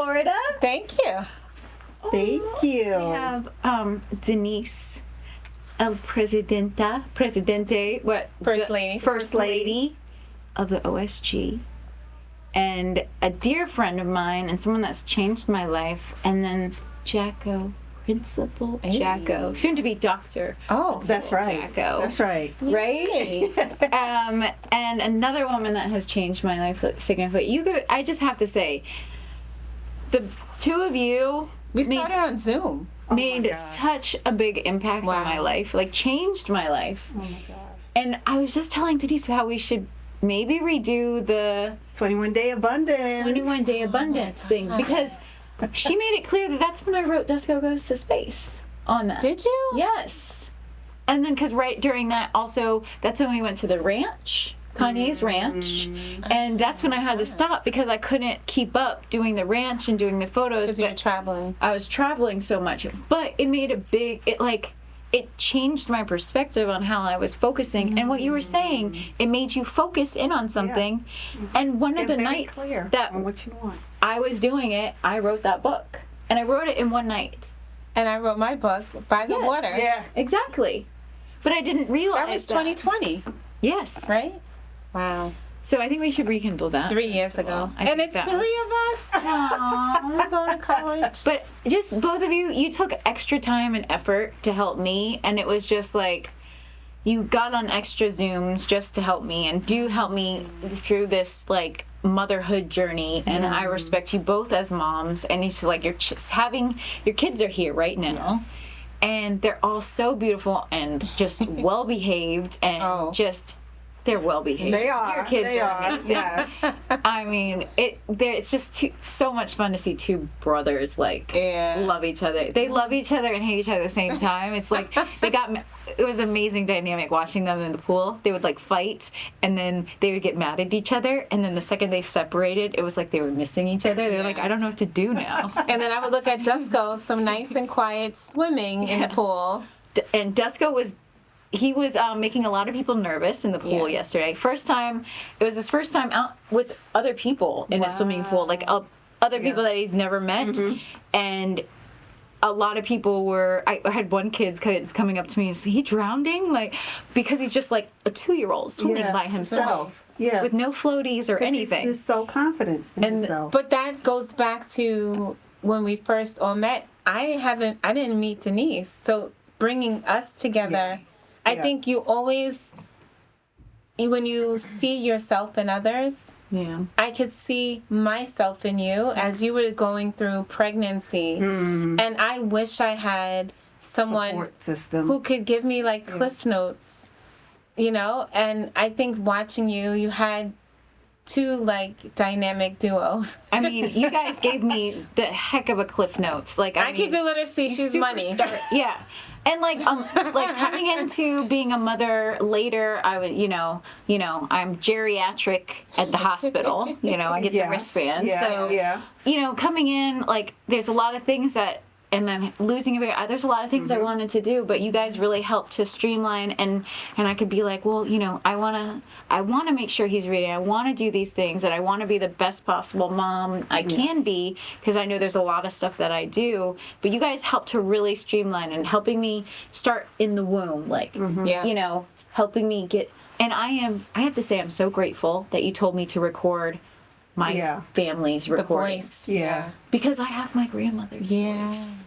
Florida. Thank you. Thank you. We have Deneise, El Presidente, what? First Lady. First Lady of the OSG. And a dear friend of mine and someone that's changed my life. And then Jacko, Principal Jacko, soon to be Doctor. Oh, That's right. Jacko. That's right. Right? And another woman that has changed my life significantly. I just have to say, the two of you we started on Zoom. made such a big impact on my life, like changed my life. Oh my gosh. And I was just telling Deneise how we should maybe redo the 21-day abundance. 21-day abundance thing, because she made it clear that that's when I wrote Disco Goes to Space on that. Did you? Yes. And then, because right during that, also, that's when we went to the ranch, Kanye's ranch. And that's when I had to stop because I couldn't keep up doing the ranch and doing the photos. Because you were traveling. I was traveling so much. But it made it changed my perspective on how I was focusing. And what you were saying, it made you focus in on something. And one of the nights that on what you want. I was doing it, I wrote that book. And I wrote it in one night. And I wrote my book, By the Water. Yeah. Exactly. But I didn't realize That was 2020. Yes. Right? Wow. So I think we should rekindle that. 3 years ago. And it's 3 of us. Aww, we're going to college. But just both of you took extra time and effort to help me. And it was just like, you got on extra Zooms just to help me and do help me through this, like, motherhood journey. And I respect you both as moms. And it's like, your kids are here right now. Yes. And they're all so beautiful and just well behaved and they're well behaved. They are. Your kids are amazing. Yes. I mean, it's just so much fun to see two brothers love each other. They love each other and hate each other at the same time. It's like it was amazing dynamic watching them in the pool. They would fight and then they would get mad at each other. And then the second they separated, it was like they were missing each other. They're like, I don't know what to do now. And then I would look at Dusko, some nice and quiet swimming in the pool. And Dusko was making a lot of people nervous in the pool yesterday. It was his first time out with other people in a swimming pool, other people that he's never met. Mm-hmm. And a lot of people I had one kid coming up to me and say, he drowning? Because he's just like a 2-year-old swimming by himself. Yeah. With no floaties or anything. He's just so confident in himself. But that goes back to when we first all met. I didn't meet Deneise. So bringing us together... Yeah. I think you always, when you see yourself in others, I could see myself in you as you were going through pregnancy. And I wish I had someone support system who could give me cliff notes, and I think watching you had two dynamic duos. I mean, you guys gave me the heck of a cliff notes. I could do literacy, she's money. Yeah. And coming into being a mother later, I would, I'm geriatric at the hospital. I get the wristband. So, coming in, there's a lot of things and then losing a baby, there's a lot of things I wanted to do, but you guys really helped to streamline, and I could be like, well, I want to make sure he's ready. I want to do these things, and I want to be the best possible mom I can be, because I know there's a lot of stuff that I do, but you guys helped to really streamline and helping me start in the womb, helping me get, and I have to say, I'm so grateful that you told me to record my family's recording. The voice. Yeah. Because I have my grandmother's voice.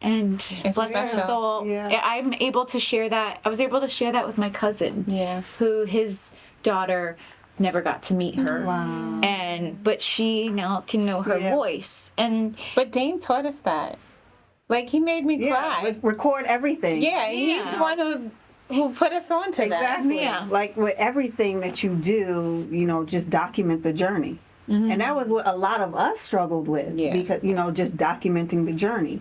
And bless her soul. Yeah. I'm able to share that. I was able to share that with my cousin. Yeah. Who his daughter never got to meet her. Wow. But she now can know her voice. But Dane taught us that. He made me cry. Record everything. Yeah, he's the one who put us on to that. Exactly. Yeah. With everything that you do, just document the journey. Mm-hmm. And that was what a lot of us struggled with. Yeah. Because, just documenting the journey.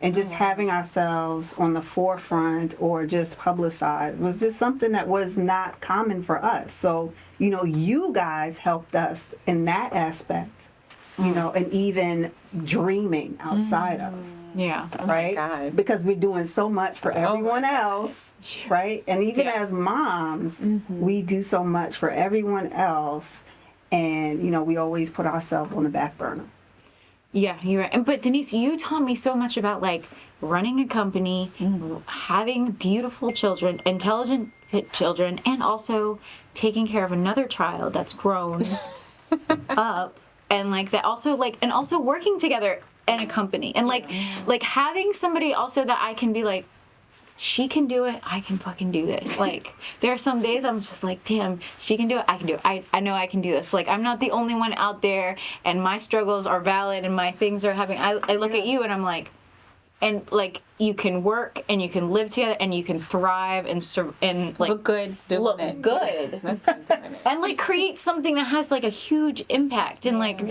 And just having ourselves on the forefront or just publicized was just something that was not common for us. So, you guys helped us in that aspect, and even dreaming outside of. Yeah. Right? Oh my God. Because we're doing so much for everyone else, right? And even as moms, we do so much for everyone else. And, we always put ourselves on the back burner. Yeah, you're right. But Deneise, you taught me so much about like running a company, having beautiful children, intelligent children, and also taking care of another child that's grown up, and like that also like, and also working together in a company, and like having somebody also that I can be like, she can do it, I can fucking do this. Like, there are some days I'm just like, damn, she can do it, I can do it. I know I can do this. Like, I'm not the only one out there, and my struggles are valid, and my things are having, I look at you and I'm like, and like, you can work, and you can live together, and you can thrive, and like, look good doing look it. good. And like, create something that has like a huge impact, and like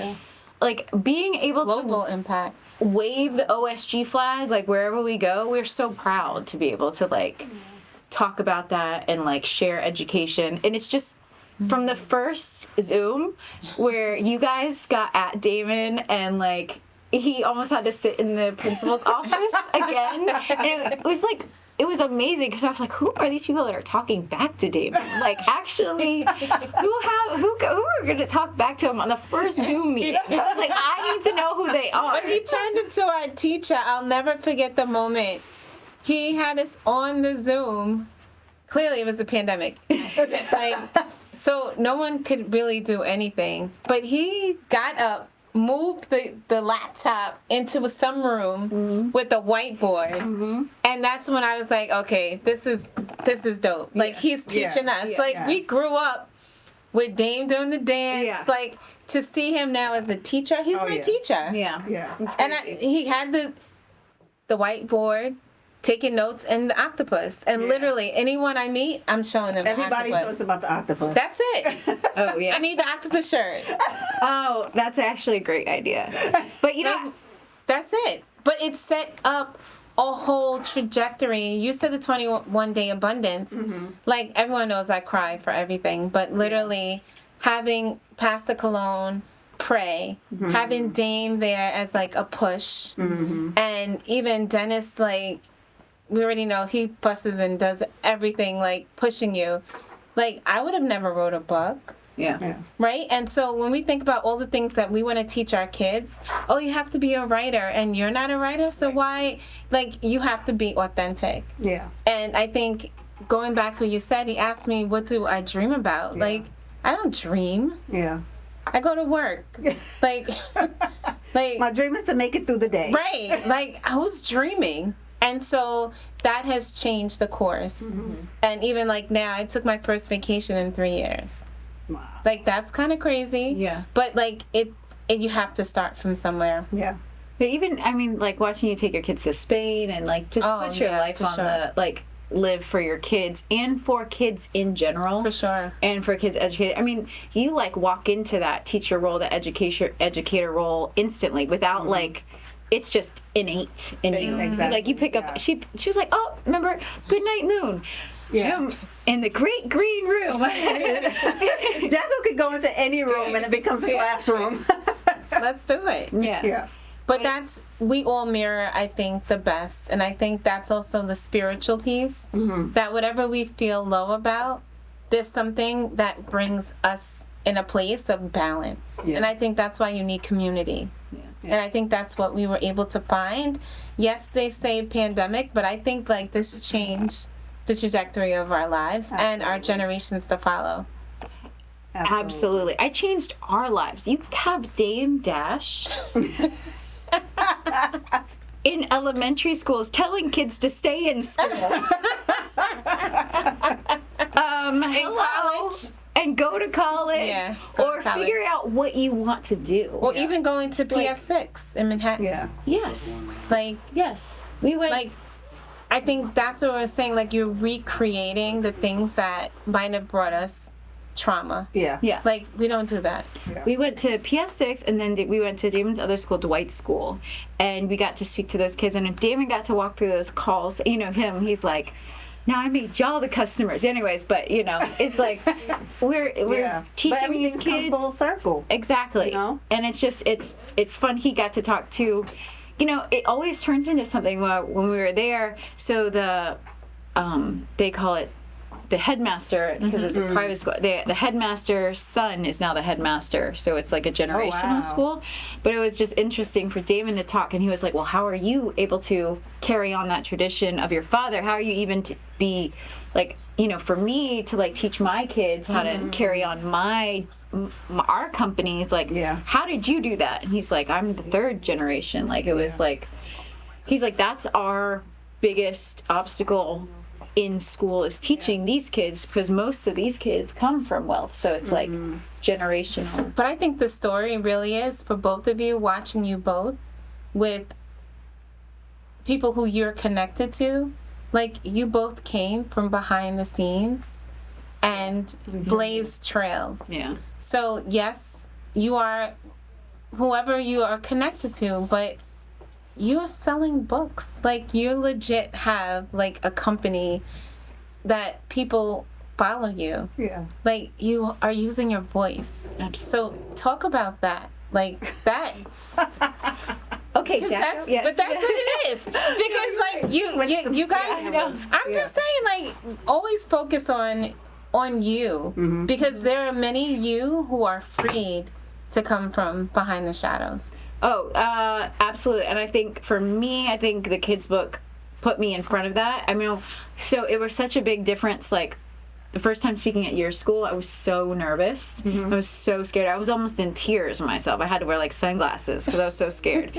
being able global to impact, wave the OSG flag like wherever we go. We're so proud to be able to like talk about that and like share education. And it's just from the first Zoom where you guys got at Damon and like he almost had to sit in the principal's office again, and it was like, it was amazing because I was like, who are these people that are talking back to Damon? Like, actually, who are going to talk back to him on the first Zoom meeting? I was like, I need to know who they are. But he turned into our teacher. I'll never forget the moment. He had us on the Zoom. Clearly, it was a pandemic. It's like, so no one could really do anything. But he got up, moved the laptop into some room with a whiteboard, and that's when I was like, okay, this is dope. Like, he's teaching us. Like, we grew up with Dame doing the dance. Like, to see him now as a teacher, he's my teacher. Yeah. And he had the whiteboard, taking notes, and the octopus. And literally, anyone I meet, I'm showing them Everybody the octopus. knows about the octopus. That's it. Oh, yeah. I need the octopus shirt. Oh, that's actually a great idea. But you know, Like, that's it. But it set up a whole trajectory. You said the 21-day abundance. Like, everyone knows I cry for everything. But literally, having Pastor Cologne pray, having Dame there as, like, a push, and even Dennis, like, we already know he fusses and does everything, like, pushing you. Like, I would have never wrote a book. yeah. Right? And so when we think about all the things that we want to teach our kids, oh, you have to be a writer, and you're not a writer, so why? Like, you have to be authentic. Yeah. And I think, going back to what you said, he asked me, what do I dream about? Like, I don't dream. Yeah. I go to work. Like, My dream is to make it through the day. right. Like, I was dreaming. And so that has changed the course. And even like now, I took my first vacation in 3 years. Wow. Like, that's kind of crazy. Yeah. But like, you have to start from somewhere. Yeah. But even, I mean, like watching you take your kids to Spain and like just put your life for on sure. the, like, live for your kids and for kids in general. For sure. And for kids educated. I mean, you like walk into that teacher role, the educator role instantly without like, it's just innate in you. Exactly. Like, you pick up, she was like, oh, remember, Good Night Moon. Yeah. In the great green room. Jacko could go into any room and it becomes a classroom. Let's do it. Yeah. Yeah. But we all mirror, I think, the best. And I think that's also the spiritual piece. That whatever we feel low about, there's something that brings us in a place of balance. Yeah. And I think that's why you need community. And I think that's what we were able to find. Yes, they say pandemic, but I think like this changed the trajectory of our lives and our generations to follow. Absolutely. I changed our lives. You have Damon Dash in elementary schools telling kids to stay in school. In college. And go to college. Yeah, go or to college. figure out what you want to do. Or even going to PS6 in Manhattan. Yeah. Yes. Like, Yes. We went. like, I think that's what I was saying. Like, you're recreating the things that might have brought us trauma. Yeah. yeah. Like, we don't do that. We went to PS6, and then we went to Damon's other school, Dwight's school, and we got to speak to those kids. And Damon got to walk through those calls. You know him. He's like, now I made y'all the customers. Anyways, but you know, it's like we're teaching these kids full circle. Exactly. You know? And it's just it's fun. He got to talk to, you know, it always turns into something when we were there. So the they call it the headmaster, because it's a private school, the headmaster's son is now the headmaster, so it's like a generational school. But it was just interesting for Damon to talk, and he was like, well, how are you able to carry on that tradition of your father? How are you even to be, like, you know, for me to, like, teach my kids how to carry on our companies, like, how did you do that? And he's like, I'm the third generation. Like, it was like, he's like, that's our biggest obstacle in school, is teaching these kids, because most of these kids come from wealth, so it's like generational. But I think the story really is for both of you, watching you both with people who you're connected to, like, you both came from behind the scenes and blazed trails. So yes, you are whoever you are connected to, but you're selling books. Like, you legit have, like, a company that people follow you. Like, you are using your voice. So talk about that. Like, that. Okay, Jacko. But that's what it is. Because, like, you guys, I'm just saying, like, always focus on you. Because there are many you who are freed to come from behind the shadows. Oh, absolutely. And I think for me, I think the kids' book put me in front of that. I mean, so it was such a big difference. Like, the first time speaking at your school, I was so nervous. I was so scared. I was almost in tears myself. I had to wear, like, sunglasses because I was so scared.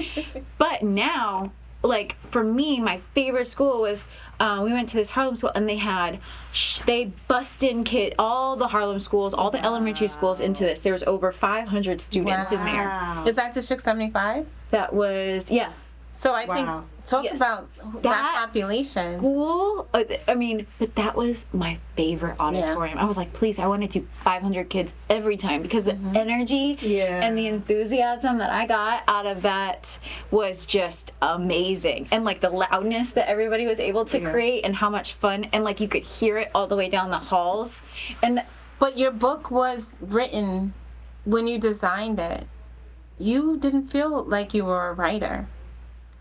But now, like, for me, my favorite school was, we went to this Harlem school, and they bust in all the Harlem schools, all the elementary schools into this. There was over 500 students in there. Is that District 75? That was, yeah. So I think, talk about that population. School, I mean, but that was my favorite auditorium. I was like, please, I want to do 500 kids every time, because the energy and the enthusiasm that I got out of that was just amazing. And, like, the loudness that everybody was able to create, and how much fun, and, like, you could hear it all the way down the halls. But your book was written when you designed it. You didn't feel like you were a writer.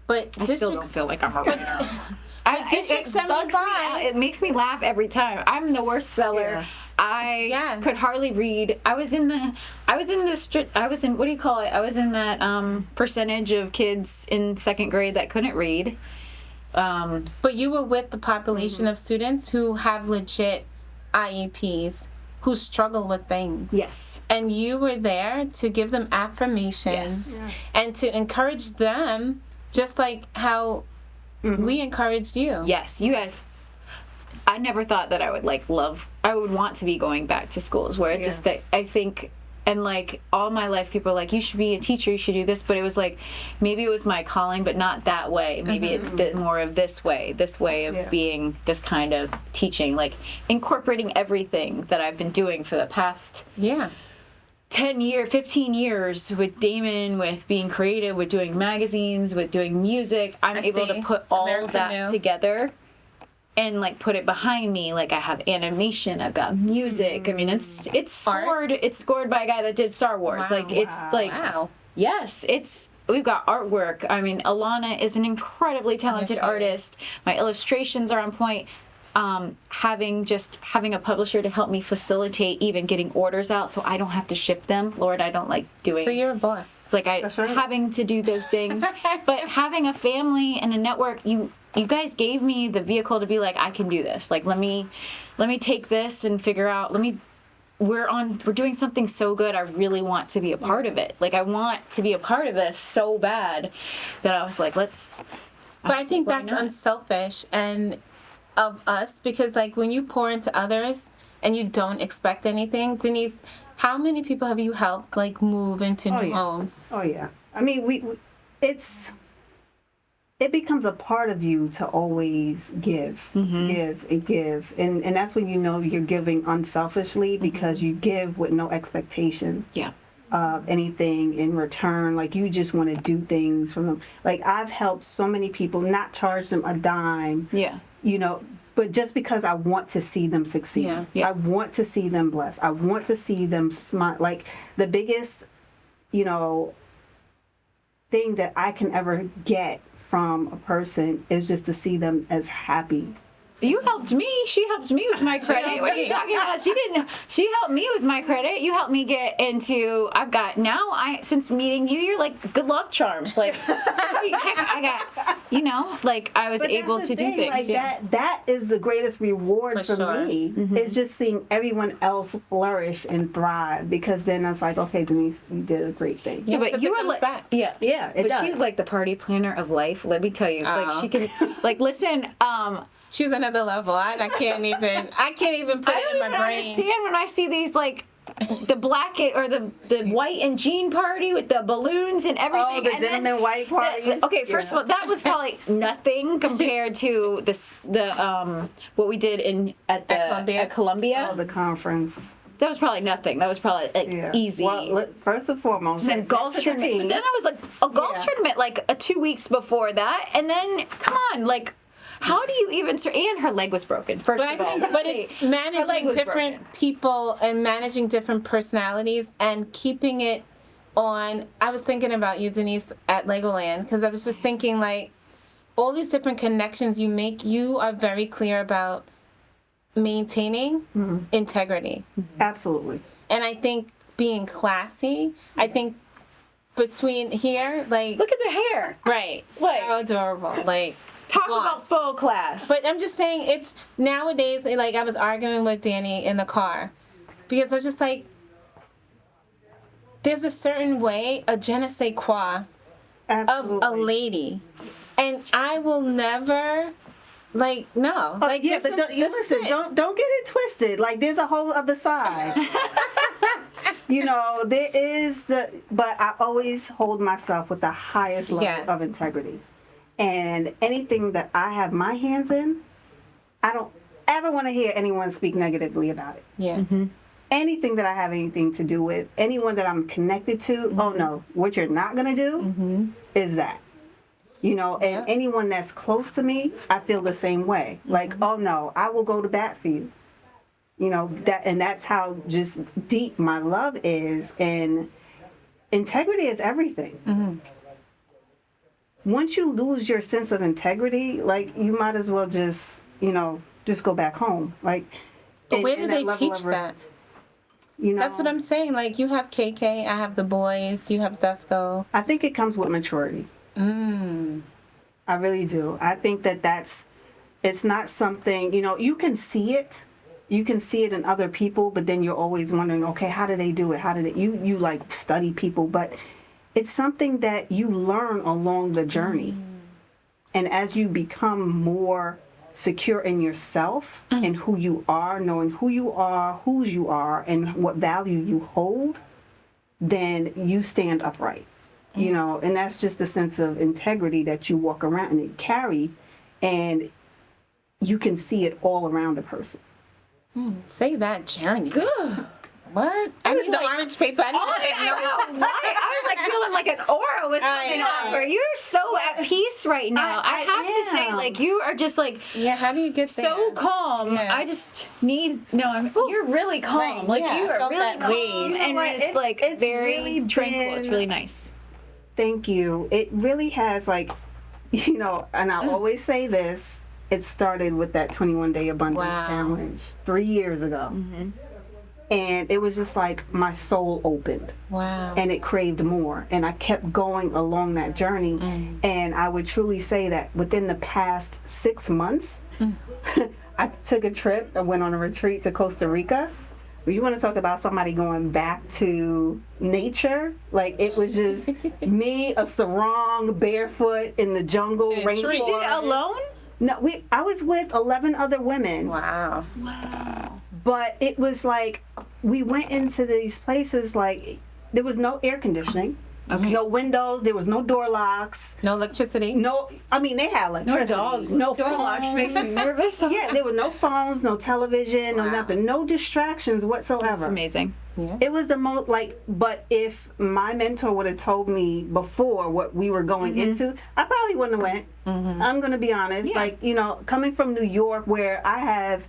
But I still don't feel like I'm a writer. District 75. It makes me laugh every time. I'm the worst speller. I could hardly read. I was in what do you call it? I was in that percentage of kids in second grade that couldn't read. But you were with the population of students who have legit IEPs, who struggle with things. Yes. And you were there to give them affirmations and to encourage them, just like how we encouraged you. Yes, you guys. I never thought that I would I would want to be going back to schools, where it just that I think, and, like, all my life people are like, you should be a teacher, you should do this, but it was like, maybe it was my calling, but not that way. Maybe it's more of this way of being this kind of teaching, like incorporating everything that I've been doing for the past 15 years with Damon, with being creative, with doing magazines, with doing music. I'm able to put all that together and, like, put it behind me. Like, I have animation, I've got music. I mean, it's scored by a guy that did Star Wars. Yes, we've got artwork. I mean, Alana is an incredibly talented artist. My illustrations are on point. Having a publisher to help me facilitate even getting orders out, so I don't have to ship them. Lord, I don't like doing. So you're a boss. Like, having to do those things, but having a family and a network, you guys gave me the vehicle to be like, I can do this. Like, let me take this and figure out. We're doing something so good. I really want to be a part of it. Like, I want to be a part of this so bad that I was like, let's. But I think that's unselfish and of us, because, like, when you pour into others and you don't expect anything, Deneise, how many people have you helped, like, move into new homes? Oh yeah. I mean, it becomes a part of you to always give, and that's when you know you're giving unselfishly, because you give with no expectation. Of anything in return. Like, you just want to do things from them. Like, I've helped so many people, not charge them a dime. But just because I want to see them succeed. I want to see them blessed. I want to see them smile. Like, the biggest, thing that I can ever get from a person is just to see them as happy You helped me. She helped me with my credit. What are you talking about? She didn't. She helped me with my credit. You helped me get into. Since meeting you, you're like good luck charms. Like, I got, like I was able to do things. Like that is the greatest reward for me. Mm-hmm. Is just seeing everyone else flourish and thrive. Because then I was like, okay, Deneise, you did a great thing. Yeah, but you were like, yeah, it does. She's like the party planner of life. Let me tell you, like she can, like, listen. She's another level. I can't even put it in my brain. I understand when I see these like the black or the white and jean party with the balloons and everything. Oh, the denim and white parties. First of all, that was probably nothing compared to the what we did at Columbia. Oh, the conference. That was probably nothing. That was probably easy. Well, first and foremost, and golf tournament. But then I was like a golf tournament like 2 weeks before that, and then come on, like. How do you even? And her leg was broken. But it's managing different people and managing different personalities and keeping it on. I was thinking about you, Deneise, at Legoland because I was just thinking like all these different connections you make. You are very clear about maintaining integrity. Absolutely. And I think being classy. I think between here, like look at the hair, right? Like how adorable, like. Talk about full class. But I'm just saying, it's nowadays, like, I was arguing with Danny in the car. Because I was just like, there's a certain way, a je ne sais quoi, of a lady. And I will never, like, no. Like, yeah, but don't get it twisted. Like, there's a whole other side. There is but I always hold myself with the highest level of integrity. And anything that I have my hands in, I don't ever want to hear anyone speak negatively about it. Yeah. Mm-hmm. Anything that I have anything to do with, anyone that I'm connected to, oh no, what you're not going to do is that. And anyone that's close to me, I feel the same way. Like, oh no, I will go to bat for you. That's how just deep my love is. And integrity is everything. Mm-hmm. Once you lose your sense of integrity, like you might as well just go back home. Like, but where do they teach that? That's what I'm saying. Like, you have KK, I have the boys, you have Dusko. I think it comes with maturity. I really do. I think it's not something, you can see it. You can see it in other people, but then you're always wondering, okay, how do they do it? How did it? You like study people, but it's something that you learn along the journey. And as you become more secure in yourself and who you are, knowing who you are, whose you are, and what value you hold, then you stand upright. And that's just a sense of integrity that you walk around and you carry, and you can see it all around a person. Say that, journey. Good. What? I need the orange paper. I was like feeling like an aura was coming over. You're so at peace right now. I have to say, like, you are just like how do you get there? So calm. Yes. I just need you're really calm. Right. Like you are really calm and it's like very really tranquil. It's really nice. Thank you. It really has and I always say this. It started with that 21-day abundance challenge 3 years ago. Mm-hmm. And it was just like my soul opened. Wow. And it craved more. And I kept going along that journey. And I would truly say that within the past 6 months, I took a trip. I went on a retreat to Costa Rica. You want to talk about somebody going back to nature? Like, it was just me, a sarong, barefoot in the jungle, rainforest. You did it alone? No, I was with 11 other women. Wow. But it was like, we went into these places, like, there was no air conditioning, no windows, there was no door locks. No electricity? They had electricity. No door locks makes me nervous. Yeah, there were no phones, no television, no nothing, no distractions whatsoever. That's amazing. Yeah. It was the most, but if my mentor would have told me before what we were going into, I probably wouldn't have went. I'm going to be honest. Yeah. Coming from New York where I have,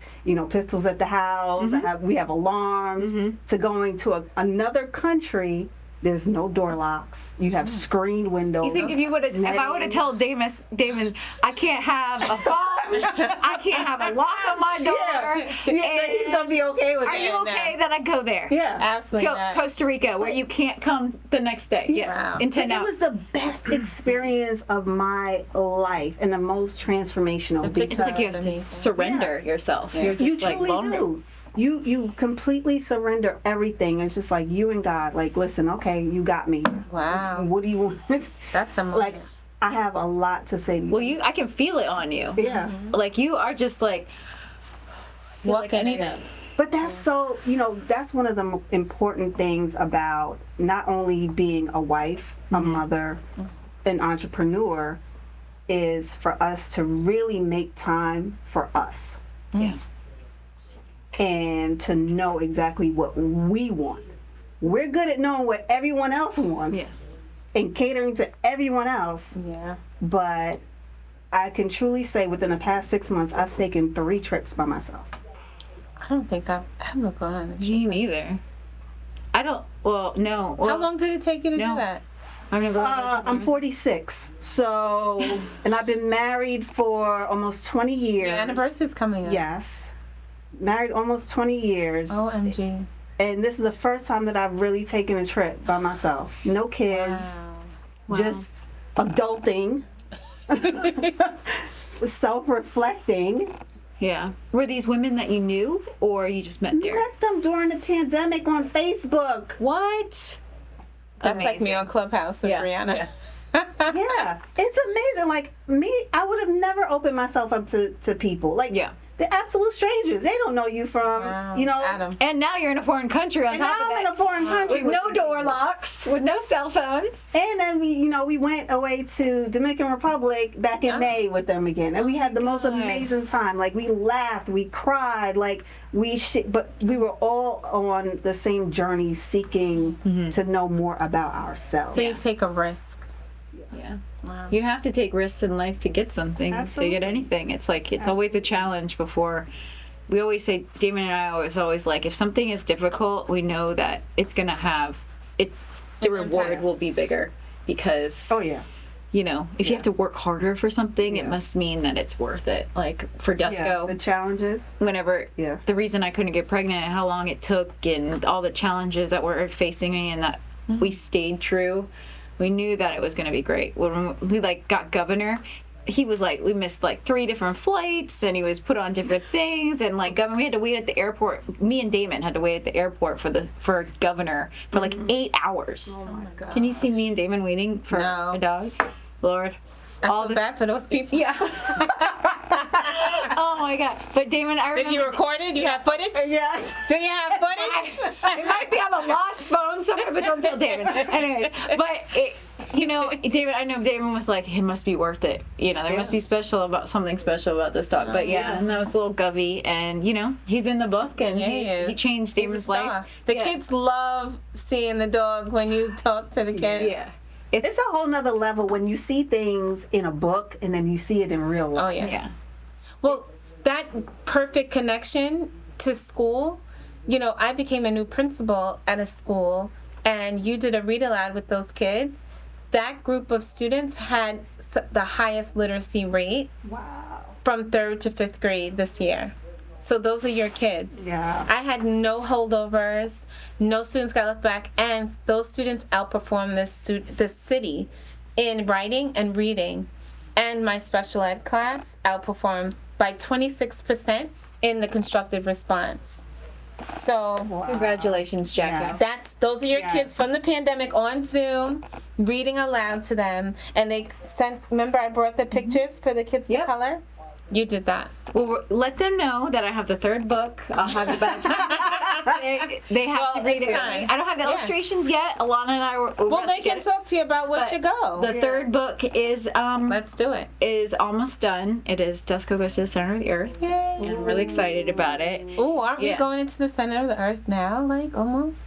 pistols at the house, we have alarms, to going to another country, there's no door locks. You have screened windows. You think if I would have told Damon, I can't have a phone, I can't have a lock on my door. Yeah, he's gonna be okay with Are it. you okay that I go there? Yeah, Absolutely To not. Costa Rica, where you can't come the next day. Wow. In 10 It hours. was the best experience of my life and the most transformational pictures It's like you have to Amazing. surrender yourself. You're just you like truly vulnerable. do. You completely surrender everything. It's just like you and God. Like, listen, okay, you got me. Wow. What do you want? That's a moment. Like, I have a lot to say to you. Well, I can feel it on you. Yeah. Like you are just like walking like, in it. But that's so, that's one of the important things about not only being a wife, a mother, an entrepreneur, is for us to really make time for us. Yeah. And to know exactly what we want. We're good at knowing what everyone else wants Yes. and catering to everyone else. Yeah. But I can truly say within the past 6 months, I've taken 3 trips by myself. I don't think I've ever gone on a trip. Me neither. I don't. Well, no. Well, How long did it take you to No. do that? I've never. I'm 46, so, and I've been married for almost 20 years. Your anniversary's coming up. Yes. Married almost 20 years. OMG. And this is the first time that I've really taken a trip by myself. No kids, Wow. just adulting, self-reflecting. Yeah. Were these women that you knew, or you just met there? Met them during the pandemic on Facebook. What? That's like me Amazing. on Clubhouse with Yeah. Brianna. Yeah, it's amazing. Like me, I would have never opened myself up to people. Like Yeah. the absolute strangers. They don't know you from, Wow. Adam. And now you're in a foreign country on And top now of I'm in it. a foreign country With no these door people. locks, with no cell phones. And then we went away to Dominican Republic back in May with them again, and we had the most amazing time. Like we laughed, we cried, like but we were all on the same journey, seeking to know more about ourselves. So you take a risk. Yeah. Wow. You have to take risks in life to get something, Absolutely. to get anything. It's like, it's always a challenge before. We always say, Damon and I always like, if something is difficult, we know that it's going to have, the reward will be bigger because, Oh yeah. if you have to work harder for something, it must mean that it's worth it. Like for Yeah, Desco, the challenges. whenever Yeah. the reason I couldn't get pregnant and how long it took and all the challenges that were facing me and that we stayed true, we knew that it was going to be great. When we got governor, he was like, we missed 3 different flights and he was put on different things and governor, we had to wait at the airport. Me and Damon had to wait at the airport for governor for 8 hours. Oh my God. Can you see me and Damon waiting for No. a dog? Lord. I feel bad for those people. Yeah. Oh my God. But Damon, I remember. Did you record it? You have footage? Yeah. Do you have footage? It might be on a lost phone somewhere, but don't tell Damon. Anyways, but David, I know Damon was like, it must be worth it. There must be something special about this dog. But and that was little Govey, and he's in the book, and he changed He's a Damon's star. life. The kids love seeing the dog when you talk to the kids. Yeah. It's a whole nother level when you see things in a book and then you see it in real life. Oh yeah. Yeah. Well, that perfect connection to school, I became a new principal at a school, and you did a read aloud with those kids. That group of students had the highest literacy rate from 3rd to 5th grade this year. So those are your kids. Yeah. I had no holdovers, no students got left back, and those students outperformed this city in writing and reading. And my special ed class outperformed by 26% in the constructive response. So Congratulations, Jacko. Yeah. those are your kids from the pandemic on Zoom, reading aloud to them, and they remember I brought the pictures for the kids to color? You did that. Well, let them know that I have the 3rd book. I'll have it by the time they have to read it. time. I don't have illustrations yet. Alana and I were. Well, they can talk to you about what should go. The 3rd book is Let's do it. is almost done. It is Desco Goes to the Center of the Earth. Yay. I'm really excited about it. Ooh, aren't we Yeah. going into the center of the earth now? Almost?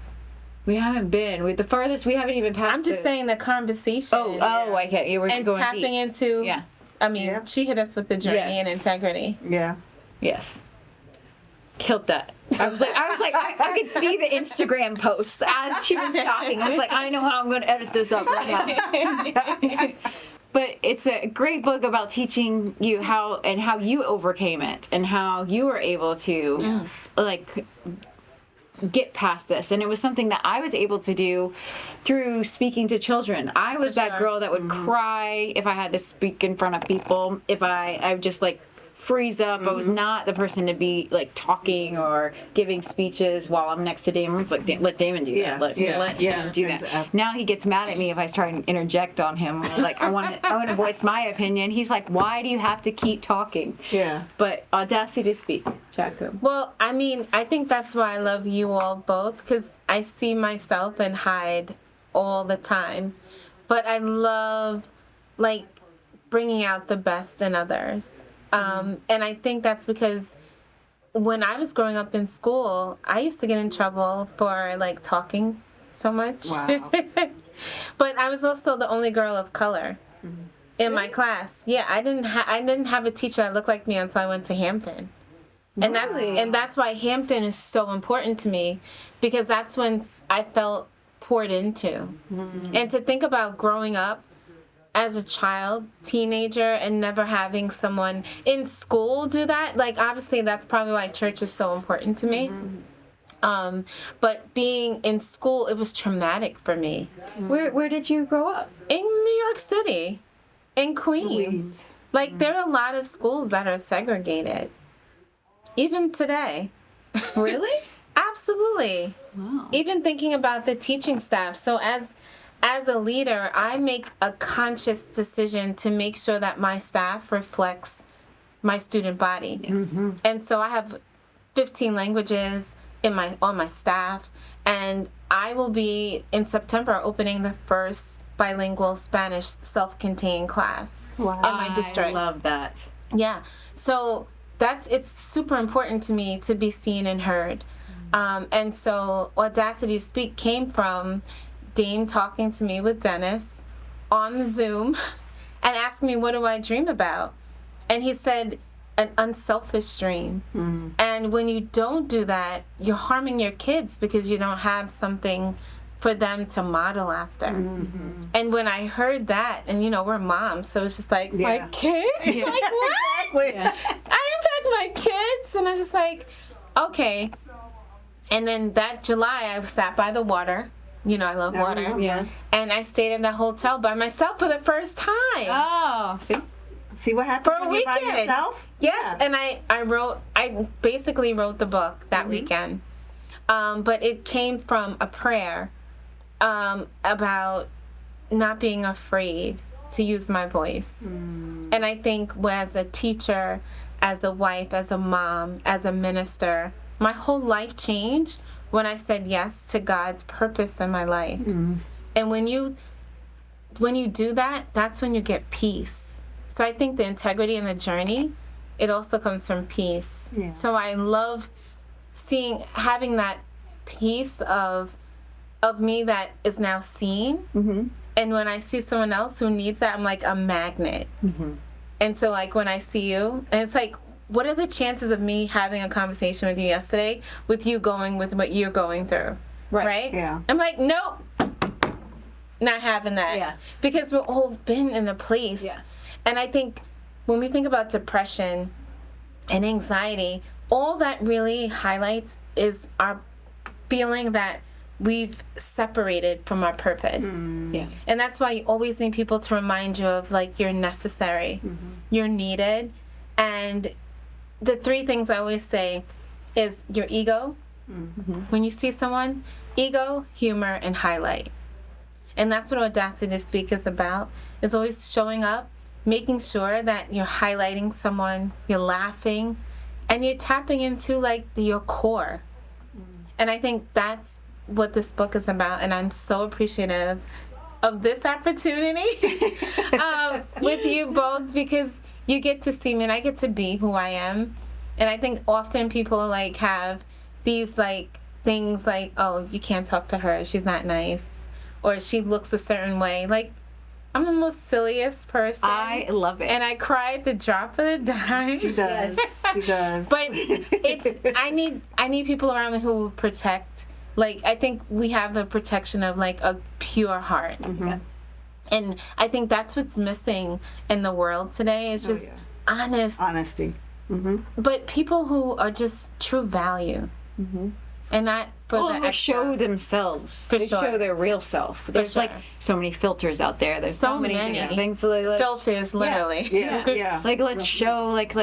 We haven't been. The farthest we haven't even passed. I'm just saying the conversation. Oh, I get you. We're and going tapping deep. into. Yeah. I mean, Yeah. she hit us with the journey and integrity. Yeah. Yes. Killed that. I was like, I could see the Instagram posts as she was talking. I was like, I know how I'm going to edit this up right now. But it's a great book about teaching you how you overcame it and how you were able to like get past this. And it was something that I was able to do through speaking to children. I was that girl that would cry if I had to speak in front of people. If I would just like freeze up. I was not the person to be like talking or giving speeches while I'm next to Damon. It's like, let Damon do that. Let him do that. Exactly. Now he gets mad at me if I try and interject on him. Like I want to voice my opinion. He's like, why do you have to keep talking? Yeah. But audacity to speak, Jacko. Well, I mean, I think that's why I love you all both, because I see myself and hide all the time. But I love, like, bringing out the best in others. And I think that's because when I was growing up in school, I used to get in trouble for, like, talking so much. Wow. But I was also the only girl of color in my class. Yeah, I didn't have a teacher that looked like me until I went to Hampton. And that's why Hampton is so important to me, because that's when I felt poured into. And to think about growing up as a child, teenager, and never having someone in school do that, like, obviously that's probably why church is so important to me. But being in school, it was traumatic for me. Where did you grow up? In New York City, in Queens. Like, there are a lot of schools that are segregated. Even today. Really? Absolutely. Wow. Even thinking about the teaching staff. So as a leader, I make a conscious decision to make sure that my staff reflects my student body. And so I have 15 languages on my staff, and I will be in September opening the first bilingual Spanish self-contained class in my district. I love that. Yeah. So it's super important to me to be seen and heard. And so Audacity to Speak came from Dame talking to me with Dennis on the Zoom and asking me, what do I dream about? And he said, an unselfish dream. And when you don't do that, you're harming your kids because you don't have something for them to model after. And when I heard that, and we're moms, so it's just like, my kids? Like, what? Exactly. I impact my kids? And I was just like, okay. And then that July, I sat by the water. I love water. Yeah. And I stayed in the hotel by myself for the first time. Oh, See what happened For a when you're by weekend. yourself? Yes, Yeah. and I basically wrote the book that weekend. But it came from a prayer about not being afraid to use my voice. And I think as a teacher, as a wife, as a mom, as a minister, my whole life changed when I said yes to God's purpose in my life. And when you do that, that's when you get peace. So I think the integrity and the journey, it also comes from peace. Yeah. So I love having that piece of me that is now seen. And when I see someone else who needs that, I'm like a magnet. And so, like, when I see you, and it's like, what are the chances of me having a conversation with you yesterday with you going with what you're going through? Right? Yeah. I'm like, nope, not having that. Yeah. Because we've all been in a place. Yeah. And I think when we think about depression and anxiety, all that really highlights is our feeling that we've separated from our purpose. Yeah. And that's why you always need people to remind you of, like, you're necessary, you're needed. And the three things I always say is your ego. When you see someone, ego, humor, and highlight. And that's what Audacity to Speak is about, is always showing up, making sure that you're highlighting someone, you're laughing, and you're tapping into, like, your core. And I think that's what this book is about, and I'm so appreciative of this opportunity with you both, because you get to see me and I get to be who I am. And I think often people, like, have these, like, things like, oh, you can't talk to her, she's not nice, or she looks a certain way. Like, I'm the most silliest person. I love it. And I cry at the drop of the dime. She does. She does. But I need people around me who protect. Like, I think we have the protection of, like, a pure heart. And I think that's what's missing in the world today. It's just honesty. Mm-hmm. But people who are just true value. Mm-hmm. And not for the they extra. show themselves. For they sure. show their real self. There's like so many filters out there. There's so many different things. Filters, literally. Yeah. Like, let's show, like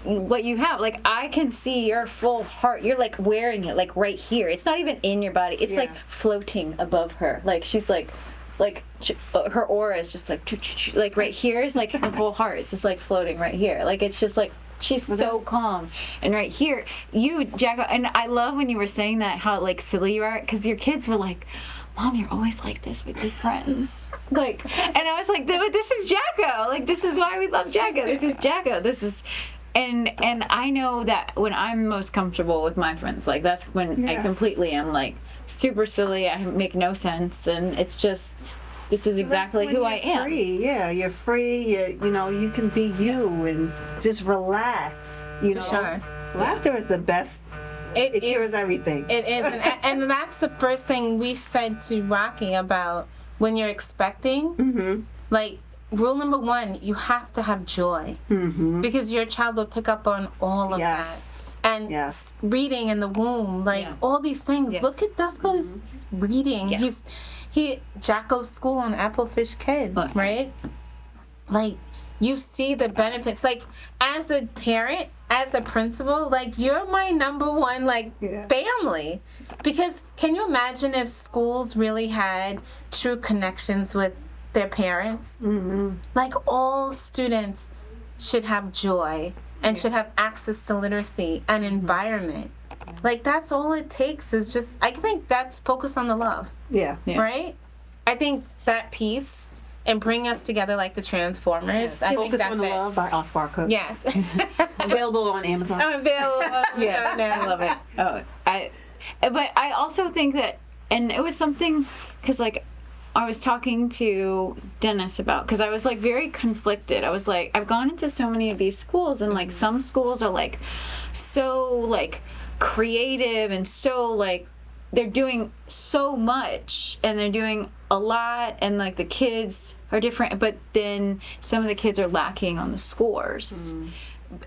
what you have. Like, I can see your full heart. You're like wearing it like right here. It's not even in your body. It's like floating above her. Like, she's like her aura is just like right here is like her whole heart. It's just like floating right here. Like, it's just like she's so calm. And right here, you, Jacko, and I love when you were saying that, how like silly you are, because your kids were like, Mom, you're always like this with your friends. Like, and I was like, this is Jacko. Like, this is why we love Jacko. This is Jacko. This is, and I know that when I'm most comfortable with my friends, like that's when I completely am like super silly. I make no sense, and it's just, this is exactly who I am. Free. Yeah, you're free. You know, you can be you and just relax. You know, sure. Laughter is the best. It cures everything. It is, and that's the first thing we said to Rocky about when you're expecting. Mm-hmm. Like, rule number 1, you have to have joy, because your child will pick up on all of that. And reading in the womb, like all these things. Yes. Look at Dusko, he's reading. Yeah. He Jacko's school on Applefish Kids, right? Like, you see the benefits. Like, as a parent, as a principal, like, you're my number one, like, family. Because can you imagine if schools really had true connections with their parents? Mm-hmm. Like, all students should have joy and should have access to literacy and environment. Like, that's all it takes is just, I think that's focus on the love. Yeah. Right? I think that piece and bring us together like the Transformers. Yes. I think that's on the it. Love by Akbar Cook. Yes. Available on Amazon. Available on Amazon. I love it. But I also think that, and it was something, because like I was talking to Dennis about, because I was like very conflicted. I was like, I've gone into so many of these schools, and like some schools are like so like creative and so like they're doing so much and they're doing a lot, and like the kids are different, but then some of the kids are lacking on the scores.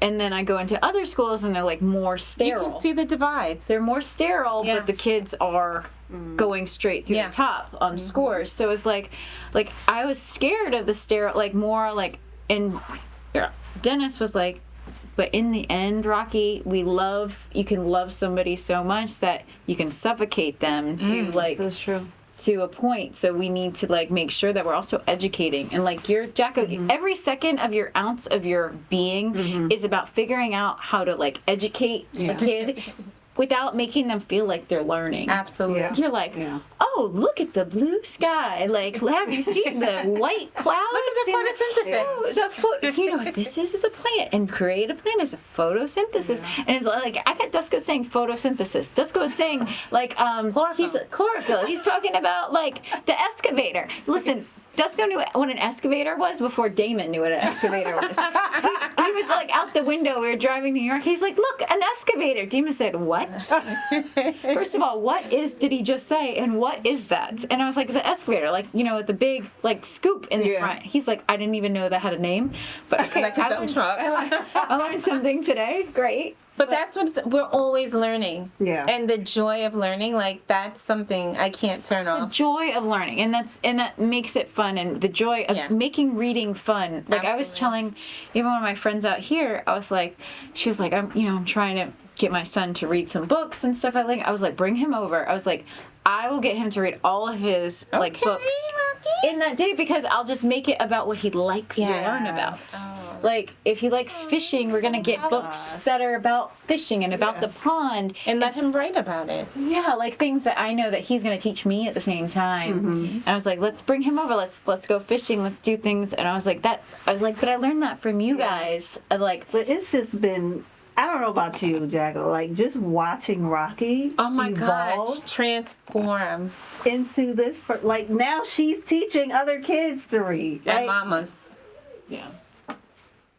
And then I go into other schools and they're like more sterile. You can see the divide. They're more sterile, but the kids are going straight through the top on scores. So it's like I was scared of the sterile, like more like, and Dennis was like, but in the end, Rocky, you can love somebody so much that you can suffocate them to like, that's true. To a point. So we need to like make sure that we're also educating, and like your Jacko, every second of your ounce of your being is about figuring out how to like educate a kid without making them feel like they're learning. Absolutely. Yeah. You're like, oh, look at the blue sky. Like, have you seen the white clouds? Look at the photosynthesis. You know what this is a plant, and create a plant is a photosynthesis. And it's like, I got Dusko saying photosynthesis. Dusko is saying like chlorophyll. He's talking about like the excavator. Listen, Dusko knew what an excavator was before Damon knew what an excavator was. He was like out the window. We were driving to New York. He's like, look, an excavator. Damon said, what? First of all, what did he just say? And what is that? And I was like, the excavator, like, you know, with the big like scoop in the front. He's like, I didn't even know that had a name. But okay, like a dump truck. I learned something today. Great. But that's what we're always learning. Yeah. And the joy of learning, like that's something I can't turn off. The joy of learning, and that makes it fun, and the joy of making reading fun. Like Absolutely. I was telling even one of my friends out here, she was like, I'm trying to get my son to read some books and stuff. I was like, bring him over. I was like, I will get him to read all of his like books in that day, because I'll just make it about what he likes to learn about. Like, if he likes fishing, we're going to get books that are about fishing and about the pond. And let him write about it. Yeah, like things that I know that he's going to teach me at the same time. And I was like, let's bring him over. Let's go fishing. Let's do things. And I was like, but I learned that from you guys. But it's just been, I don't know about you, Jacko, like just watching Rocky evolve, transform into this. Like now she's teaching other kids to read. And mamas. Yeah.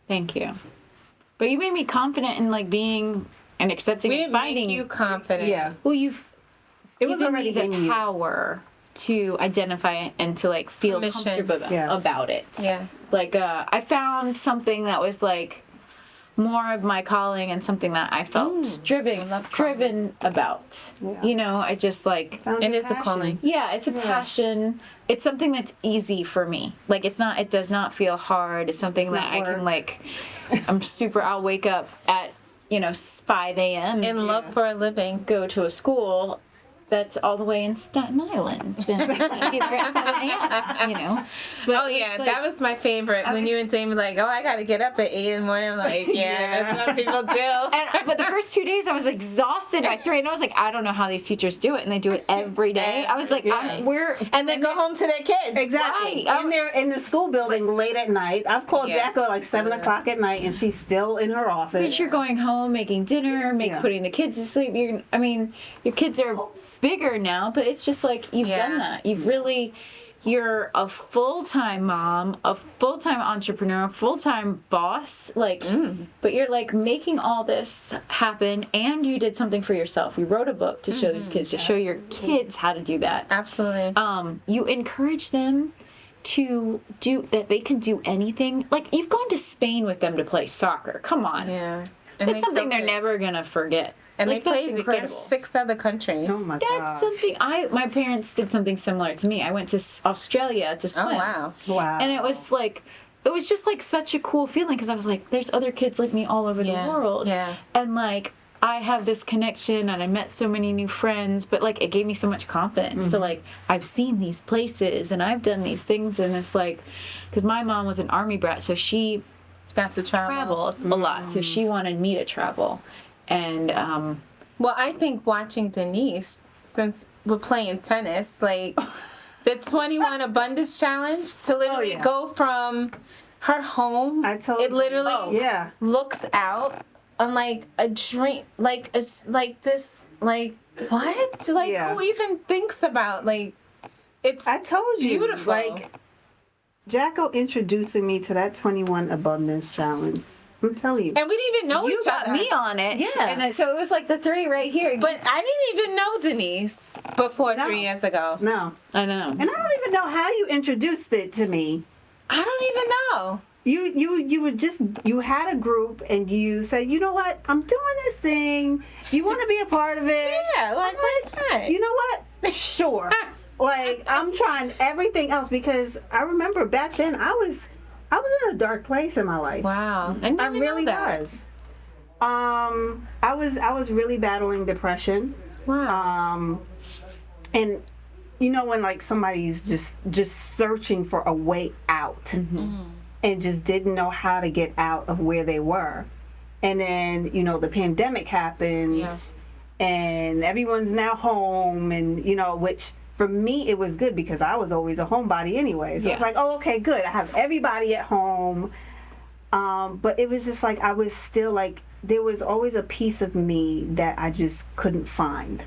Thank you. But you made me confident in like being and accepting and finding. Make you confident. Yeah. Well, it was already in the power to identify and to like feel comfortable about it. Yeah. Like I found something that was like more of my calling and something that I felt driven about. Yeah. You know, I just like It is a calling. yeah, it's a passion. It's something that's easy for me. Like it does not feel hard. It's something that I can like I'll wake up at 5 a.m. In love for a living. go to a school that's all the way in Staten Island. And be there at 7 a.m., But Oh yeah, that was my favorite. When you and Damon like, I gotta get up at 8 in the morning. I'm like, that's what people do. But the first 2 days I was exhausted by 3, and I was like, I don't know how these teachers do it, and they do it every day. I was like, And then go home to their kids. Exactly. Right. And they're in the school building late at night. I've called Jacko at like 7 o'clock at night, and she's still in her office. But you're going home, making dinner, putting the kids to sleep. Your kids are bigger now, but it's just like you've done that. You're a full-time mom, a full-time entrepreneur, a full-time boss, but you're like making all this happen, and you did something for yourself. You wrote a book to show these kids, to show your kids how to do that. Absolutely. You encourage them to do that. They can do anything. Like, you've gone to Spain with them to play soccer. Come on. Yeah. That's something they're never gonna forget. And like, they played against 6 other countries. Oh my That's gosh. something my parents did something similar to me. I went to Australia to swim. Oh, wow. Wow. And it was just like such a cool feeling, because I was like, there's other kids like me all over the world. Yeah. And like, I have this connection, and I met so many new friends, but like, it gave me so much confidence. So like, I've seen these places and I've done these things, and it's like, because my mom was an Army brat, so she Got to travel. traveled a lot. So she wanted me to travel. And Well, I think watching Deneise, since we're playing tennis, like the 21 Abundance Challenge, to literally go from her home, I told it you. literally Yeah. looks out on like a dream, like it's like this, like what? Like who even thinks about it's I told you, beautiful. like, Jacko introducing me to that 21 Abundance Challenge. I'm telling you. And we didn't even know you each got other. me on it. Yeah. And then, so it was like the 3 right here. But I didn't even know Deneise before 3 years ago. No. I know. And I don't even know how you introduced it to me. I don't even know. You had a group, and you said, you know what, I'm doing this thing. You want to be a part of it? Yeah, like, why not? You know what? Sure. Like, I'm trying everything else, because I remember back then I was in a dark place in my life. Wow. I really was. I was really battling depression. Wow. And when like somebody's just searching for a way out, and just didn't know how to get out of where they were. And then, the pandemic happened, and everyone's now home, and which for me, it was good, because I was always a homebody anyway. So it's like, oh, okay, good. I have everybody at home. But it was just like, I was still like, there was always a piece of me that I just couldn't find.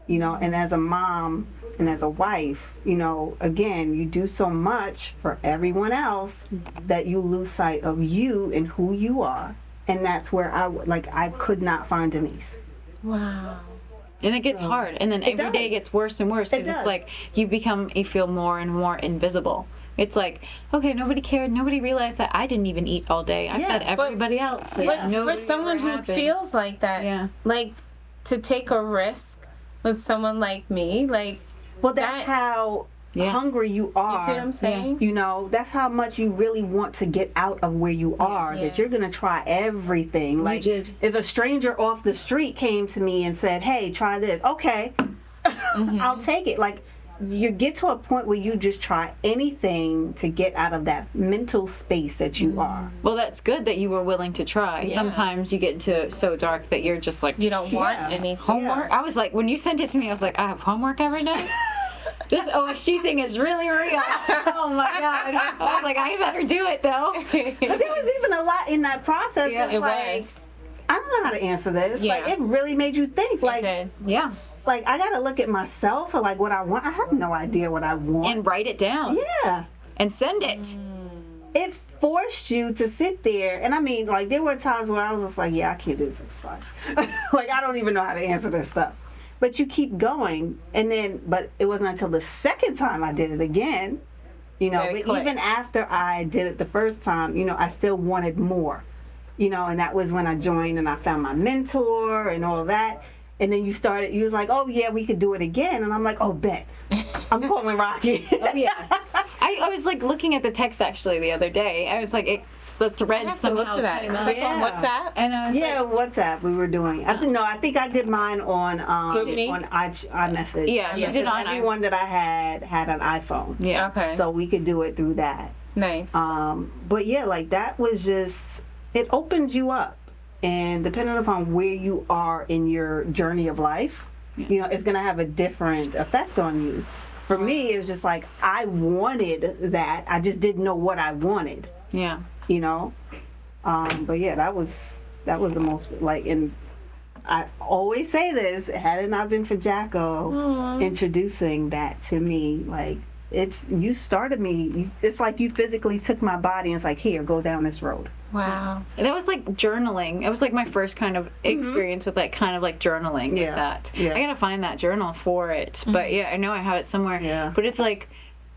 And as a mom and as a wife, again, you do so much for everyone else that you lose sight of you and who you are. And that's where I could not find Deneise. Wow. And it gets hard. And then every day it gets worse and worse, because it's like you feel more and more invisible. It's like, okay, nobody cared. Nobody realized that I didn't even eat all day. I fed everybody else. But for someone who feels like that, like to take a risk with someone like me, well, that's how hungry you are. You see what I'm saying? That's how much you really want to get out of where you are, that you're going to try everything. Like, if a stranger off the street came to me and said, hey, try this. Okay, I'll take it. Like, you get to a point where you just try anything to get out of that mental space that you are. Well, that's good that you were willing to try. Sometimes you get into so dark that you're just like, you don't want any homework. I was like, when you sent it to me, I was like, I have homework every day? This OSG thing is really real. Oh my God. I was like, I better do it though. But there was even a lot in that process. Yeah, it like, was. I don't know how to answer this. Yeah. Like, it really made you think. Like, It did. Yeah. Like, I got to look at myself and like what I want. I have no idea what I want. And write it down. Yeah. And send it. It forced you to sit there. And I mean, like, there were times where I was just like, yeah, I can't do this. Like, I don't even know how to answer this stuff. but you keep going. And then, but it wasn't until the second time I did it again, you know, but even after I did it the first time, you know, I still wanted more, you know, and that was when I joined and I found my mentor and all that. And then you was like, oh yeah, we could do it again. And I'm like, oh, bet. I'm calling Rocky. Oh yeah. I was like looking at the text actually the other day. I was like, the thread somehow. Look at that. It's like on WhatsApp. And I was WhatsApp we were doing. I think I did mine on iMessage. Yeah, she did on everyone that I had an iPhone. Yeah. Okay. So we could do it through that. Nice. But yeah, like that was just, it opens you up. And depending upon where you are in your journey of life, you know, it's going to have a different effect on you. For me, it was just like, I wanted that. I just didn't know what I wanted. Yeah. You know? But yeah, that was the most, like, and I always say this, had it not been for Jacko introducing that to me, like, you started me, it's like you physically took my body and it's like, here, go down this road. Wow. And that was like journaling. It was like my first kind of experience with like kind of like journaling with that. Yeah. I gotta find that journal for it. But yeah, I know I have it somewhere. Yeah. But it's like,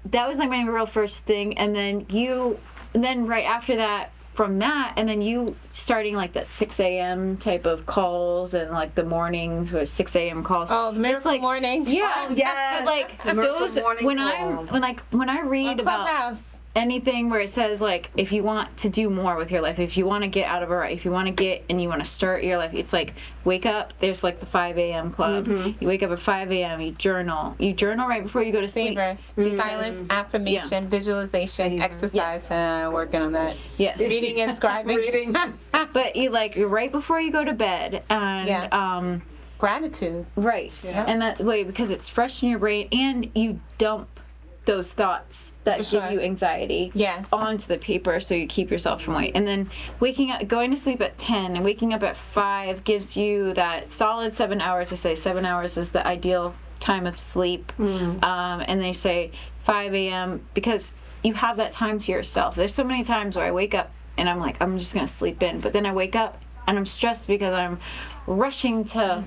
that was like my real first thing. And then right after that, from that, and then you starting like that 6 a.m. type of calls and like the morning 6 a.m. calls. Oh, the miracle like, morning. Yeah. Oh, yes. But like those, when I read about Clubhouse. anything where it says like, if you want to do more with your life, if you want to get out of a, if you want to get and you want to start your life, it's like wake up. There's like the 5 a.m. club. You wake up at 5 a.m. You journal right before you go to sleep. Silence, affirmation, visualization, exercise. Working on that. Yes. Reading and scribing. But you're right before you go to bed, and gratitude. Right. Yeah. And that way, because it's fresh in your brain, and you dump those thoughts that give you anxiety onto the paper, so you keep yourself from weight. And then waking up, going to sleep at 10 and waking up at 5 gives you that solid 7 hours. I say 7 hours is the ideal time of sleep. And they say 5 a.m. because you have that time to yourself. There's so many times where I wake up and I'm like, I'm just going to sleep in. But then I wake up and I'm stressed because I'm rushing to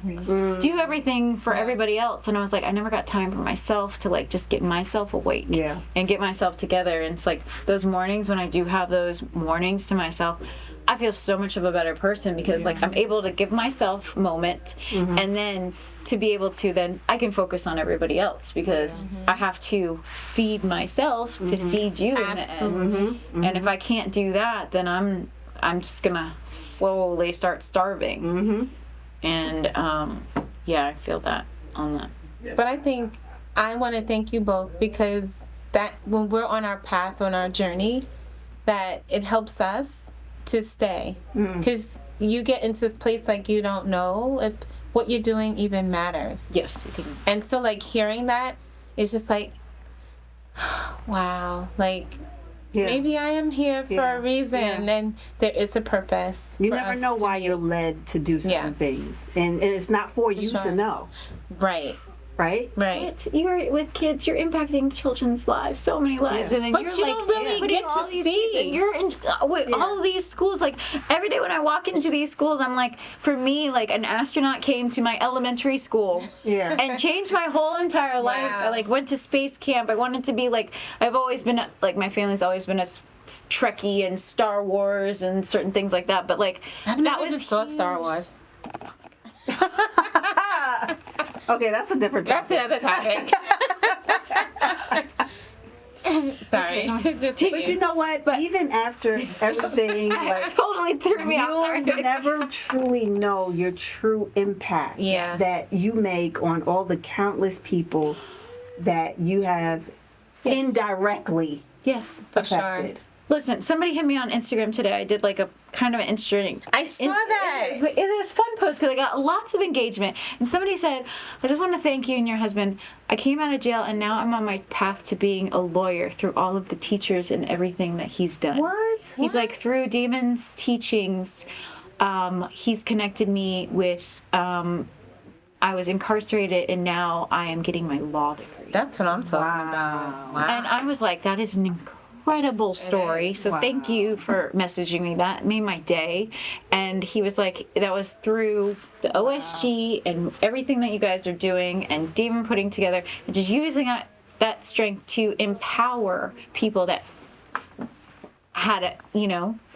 do everything for everybody else, and I was like, I never got time for myself to like just get myself awake and get myself together. And it's like those mornings, when I do have those mornings to myself, I feel so much of a better person because like I'm able to give myself a moment, and then to be able to, then I can focus on everybody else because I have to feed myself to feed you in the end. And if I can't do that, then I'm just gonna slowly start starving. And I feel that on that. But I want to thank you both, because that when we're on our path, on our journey, that it helps us to stay. Because you get into this place like you don't know if what you're doing even matters. Yes. And so like hearing that is just like, wow, like maybe I am here for a reason, and there is a purpose. You never know why you're led to do certain things, and it's not for you to know. Right. But you're with kids, you're impacting children's lives, so many lives, and then but you're you like, don't really get to see. And you're in all of these schools. Like every day when I walk into these schools, I'm like, for me, like an astronaut came to my elementary school, and changed my whole entire life. I like went to space camp. I wanted to be like, I've always been like, my family's always been a Trekkie and Star Wars and certain things like that. But like I've never even saw Star Wars. Okay, that's a different topic. That's another topic. Sorry. But you know what? Even after everything, like, totally threw me off. You'll never truly know your true impact that you make on all the countless people that you have indirectly affected. Listen, somebody hit me on Instagram today. I did like a kind of an interesting. I saw that. It was a fun post because I got lots of engagement. And somebody said, I just want to thank you and your husband. I came out of jail and now I'm on my path to being a lawyer through all of the teachers and everything that he's done. What? He's like, through Damon's teachings, he's connected me with, I was incarcerated and now I am getting my law degree. That's what I'm talking about. Wow. And I was like, that is an incredible incredible story. So thank you for messaging me. That made my day. And he was like, that was through the OSG and everything that you guys are doing and Damon putting together and just using that strength to empower people that had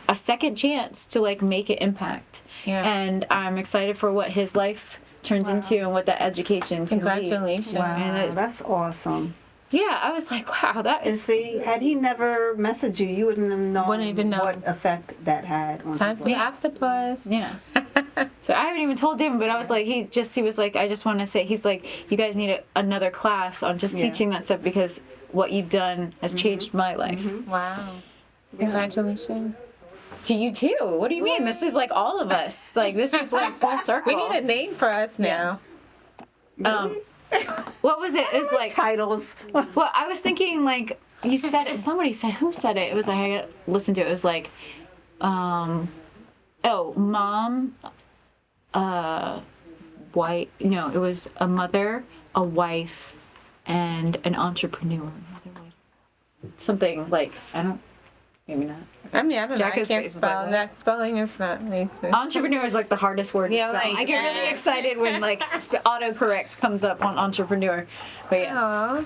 a second chance to like make an impact. Yeah. And I'm excited for what his life turns into and what that education can Congratulations. be. Wow, And that's awesome. yeah, I was like, wow, that And is. see, had he never messaged you, you wouldn't have known Wouldn't even know. what effect that had on Time his for the life. octopus. Yeah. So I haven't even told him, but I was like, he was like, I just want to say, he's like, you guys need another class on just teaching that stuff because what you've done has changed my life. Wow. Congratulations. To you too. What do you mean? This is like all of us. Like this is like full circle. We need a name for us now. What was it? It was like Titles. well, I was thinking like you said it. Somebody said who said it? It was like I gotta listen to it. It was like, mom, wife. No, it was a mother, a wife, and an entrepreneur. Mother, wife. Something like maybe not. I mean, I don't know. I Jacko's can't face is like, spell. what? That spelling is not me too. Entrepreneur is like the hardest word to Yeah, spell. like, I get really excited when like autocorrect comes up on entrepreneur. But yeah.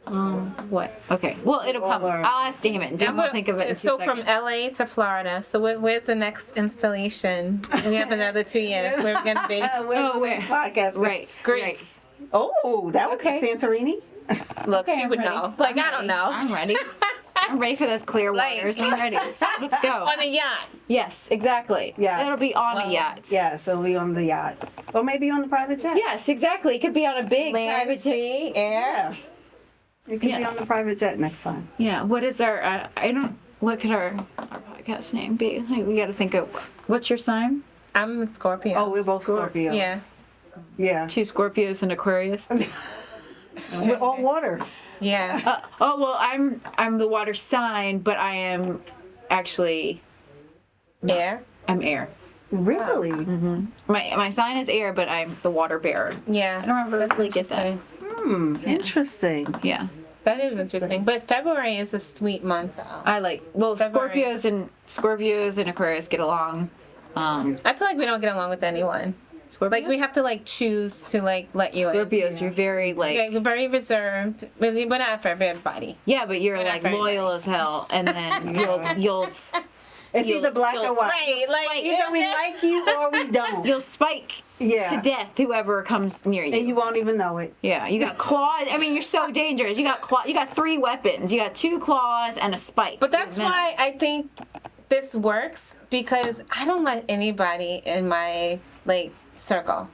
Aw. What? Okay. Well, it'll come. learn. I'll ask Damon. Damon will think of it in 2 So seconds. from LA to Florida. So where's the next installation? We have another 2 years. Where we're gonna be? where? Podcast. Right. Greece. Oh, that would Okay. be Santorini. Look, Okay, she I'm would ready. know. Like I don't know. I'm ready. I'm ready for those clear Like- waters. I'm ready. Let's go. On a yacht. Yes, exactly. Yes. It'll be on a yacht. Yeah, so we on the yacht, or maybe on the private jet. Yes, exactly. It could be on a big Land, private jet. sea, air. Yeah. It could be Yes. on the private jet next time. Yeah. What is our? What could our podcast name be? Like, we got to think of. What's your sign? I'm a Scorpio. Oh, we're both Scorpios. yeah. Yeah. 2 Scorpios and Aquarius. We're all water. Yeah. Oh well, I'm the water sign, but I am actually Air. I'm air. Really? My sign is air, but I'm the water bearer. Yeah. I don't remember if we get that. Interesting. Yeah, That is interesting. But February is a sweet month though. I like. Well, February. Scorpios and Aquarius get along. I feel like we don't get along with anyone. Scorpios. Like we have to like choose to like let you in. Scorpios, you're very like. Yeah, we're very reserved. We're not for everybody. Yeah, but you're We're not like very loyal as hell, and then you'll It's either black or white. Right, like Either we like you or we don't. you'll spike Yeah. to death whoever comes near you. And you won't even know it. Yeah, you got claws. I mean, you're so dangerous. You got You got 3 weapons. You got 2 claws and a spike. But that's Venom. why I think this works because I don't let anybody in my like circle.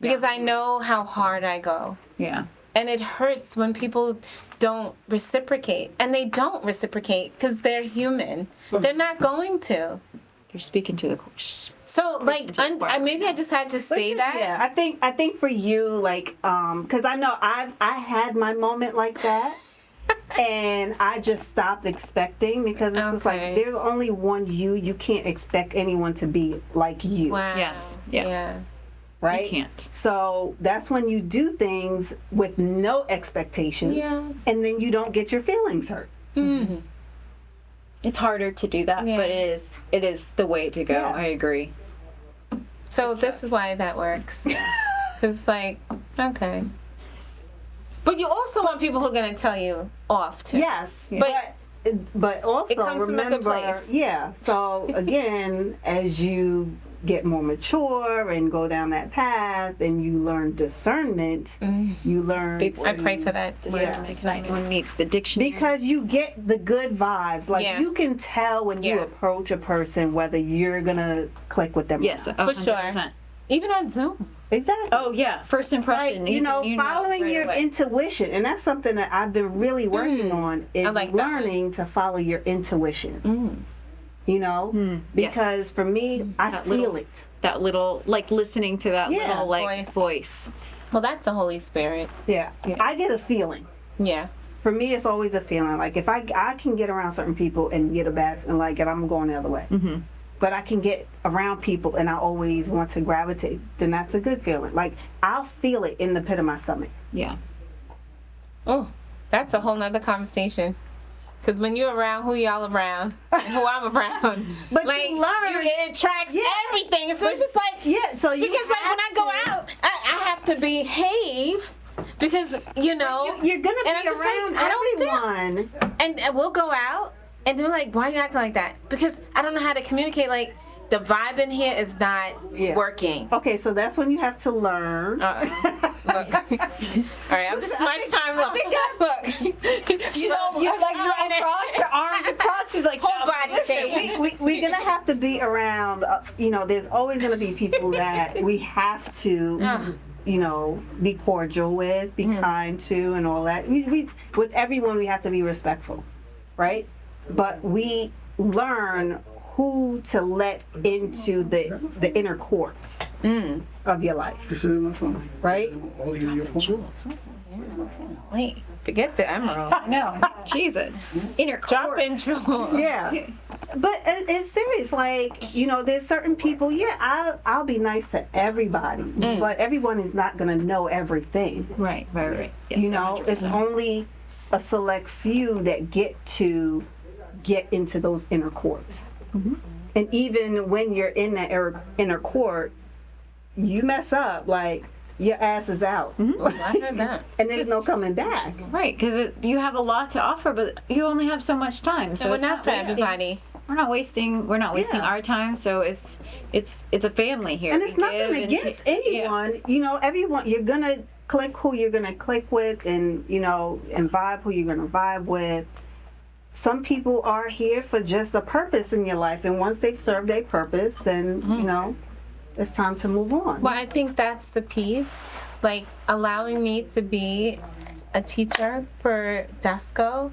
Because I know how hard I go. Yeah. And it hurts when people don't reciprocate. And they don't reciprocate because they're human. They're not going to. You're speaking to the. So like maybe I just had to say that. Yeah, I think for you, like, because I know I had my moment like that, and I just stopped expecting because it's just like Okay. there's only one you. You can't expect anyone to be like you, Wow. Yes. Yeah. right? You can't. So that's when you do things with no expectation, Yes. and then you don't get your feelings hurt. It's harder to do that, Yeah. but it is the way to go. Yeah. I agree. So this is why that works. Because it's like, okay. But you also want people who are going to tell you off too. Yes, But- but also It comes from a good remember, place. yeah. So again, as you get more mature and go down that path, and you learn discernment, you learn Big I pray for that. Discernment. When we need the dictionary. because you get the good vibes. Like Yeah. you can tell when you Yeah. approach a person whether you're gonna click with them. or Yes, not. For sure. 100%. Even on Zoom. Exactly. Oh yeah, first impression. Like, you know, following right your away. intuition, and that's something that I've been really working on is I like that one. learning to follow your intuition. You know, because for me, I That feel little- it. that little like listening to that Yeah. little like voice. Well, that's the Holy Spirit. Yeah. I get a feeling. Yeah. For me, it's always a feeling. Like if I can get around certain people and get a bad feeling, like, and I'm going the other way. But I can get around people and I always want to gravitate, then that's a good feeling. Like I'll feel it in the pit of my stomach. Yeah. Oh, that's a whole nother conversation. Because when you're around who y'all around and who I'm around, But like, you learn. it tracks everything. So it's just like, so you because like when I go out, I have to behave because, you know. You're going to be and I'm just around like, I don't everyone. and we'll go out and they're like, why are you acting like that? Because I don't know how to communicate. Like, the vibe in here is not working. Okay, so that's when you have to learn. Look. All right, this is my time. Look. She's all her legs are across, her arms across. She's like, whole body change. We're going to have to be around, there's always going to be people that we have to, be cordial with, be kind to, and all that. With everyone, we have to be respectful, right? But we learn who to let into the inner courts of your life, right? Wait, forget the emerald. no, Jesus, inner Drop intro. Yeah, but it's serious. Like, there's certain people. Yeah, I'll be nice to everybody, but everyone is not gonna know everything. Right. Yes, It's only a select few that get into those inner courts. Mm-hmm. And even when you're in that inner court, you mess up, like, your ass is out. Mm-hmm. I heard that. And there's no coming back. Right, because you have a lot to offer, but you only have so much time. So it's not for everybody. We're not wasting our time. So it's a family here. And it's nothing against anyone. Everyone, you're gonna click who you're gonna click with, and and vibe who you're gonna vibe with. Some people are here for just a purpose in your life, and once they've served their purpose, then it's time to move on. Well, I think that's the piece, like allowing me to be a teacher for Desco.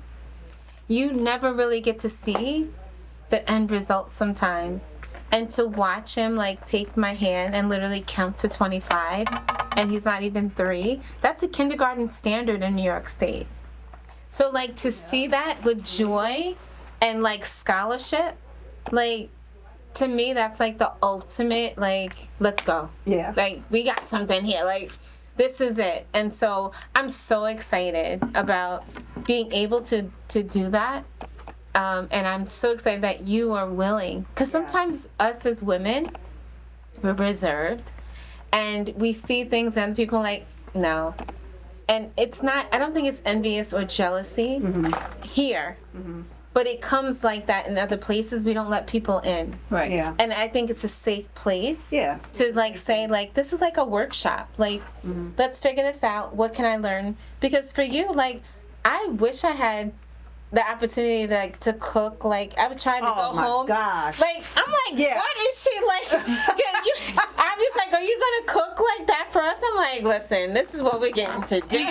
You never really get to see the end result sometimes, and to watch him like take my hand and literally count to 25, and he's not even 3. That's a kindergarten standard in New York State. So, like, to see that with joy and, like, scholarship, like, to me, that's, like, the ultimate, like, let's go. Yeah. Like, we got something here. Like, this is it. And so I'm so excited about being able to do that. And I'm so excited that you are willing. Because sometimes us as women, we're reserved. And we see things and people like, no. And it's not, I don't think it's envious or jealousy here, but it comes like that in other places. We don't let people in. Right. Yeah. And I think it's a safe place Yeah. to like say like, this is like a workshop. Like, let's figure this out. What can I learn? Because for you, like, I wish I had the opportunity to cook. Like, I would try to go home. Gosh. Like, I'm like, what is she like? I was like, are you gonna cook like that for us? I'm like, listen, this is what we're getting to do.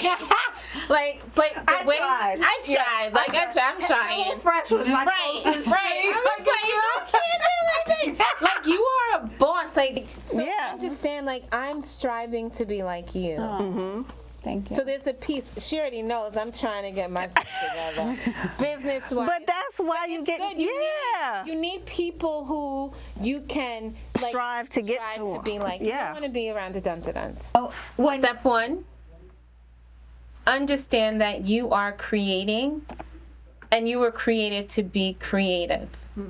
Like, but the I way tried. I tried, like I'm trying. Fresh was my closest Right. I was like, you can't do that. Like, you are a boss. Like, so understand. Like, I'm striving to be like you. Thank you. So there's a piece. She already knows I'm trying to get myself together, business-wise. But that's why you get You need people who you can like strive to get to be like. You don't want to be around the dun-dun-duns. Step 1. Understand that you are creating, and you were created to be creative.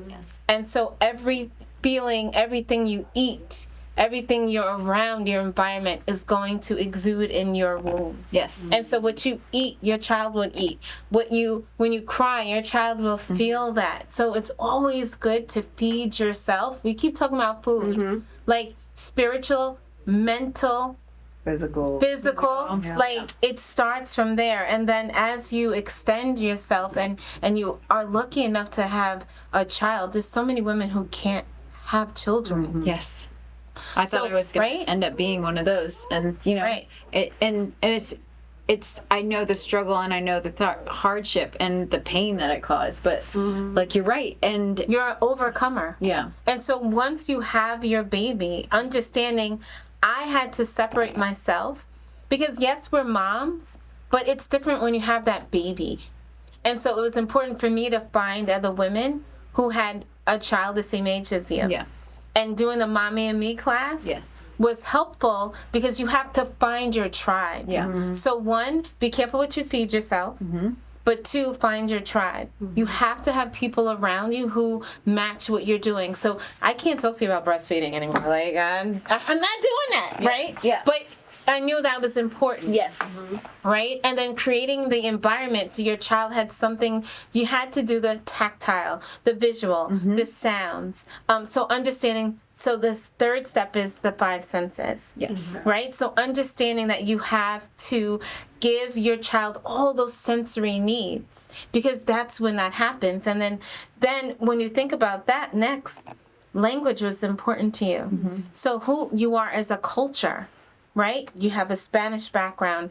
Yes. And so every feeling, everything you eat, everything you're around, your environment is going to exude in your womb. Yes. And so what you eat, your child would eat. When you cry, your child will feel that. So it's always good to feed yourself. We keep talking about food. Like spiritual, mental, physical. Like it starts from there. And then as you extend yourself and you are lucky enough to have a child, there's so many women who can't have children. Yes. I thought I was going to end up being one of those, and it's I know the struggle and I know the hardship and the pain that it caused, but like you're right, and you're an overcomer. Yeah. And so once you have your baby, understanding I had to separate myself because yes, we're moms, but it's different when you have that baby. And so it was important for me to find other women who had a child the same age as you. Yeah. And doing the Mommy and Me class was helpful because you have to find your tribe. Yeah. So 1, be careful what you feed yourself. but 2, find your tribe. You have to have people around you who match what you're doing. So I can't talk to you about breastfeeding anymore. Like, I'm not doing that, right? Yeah. But I knew that was important. Yes. Right? And then creating the environment so your child had something, you had to do the tactile, the visual, the sounds. So understanding, so this third step is the 5 senses. Yes. Right? So understanding that you have to give your child all those sensory needs, because that's when that happens. And then when you think about that next, language was important to you. So who you are as a culture. Right? You have a Spanish background.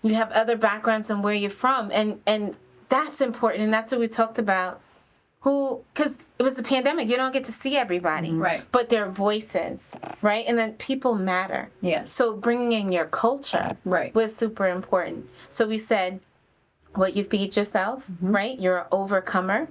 You have other backgrounds and where you're from. And that's important. And that's what we talked about. Because it was a pandemic. You don't get to see everybody. Right. But their voices. Right? And then people matter. Yes. So bringing in your culture was super important. So we said what you feed yourself. Right? You're an overcomer.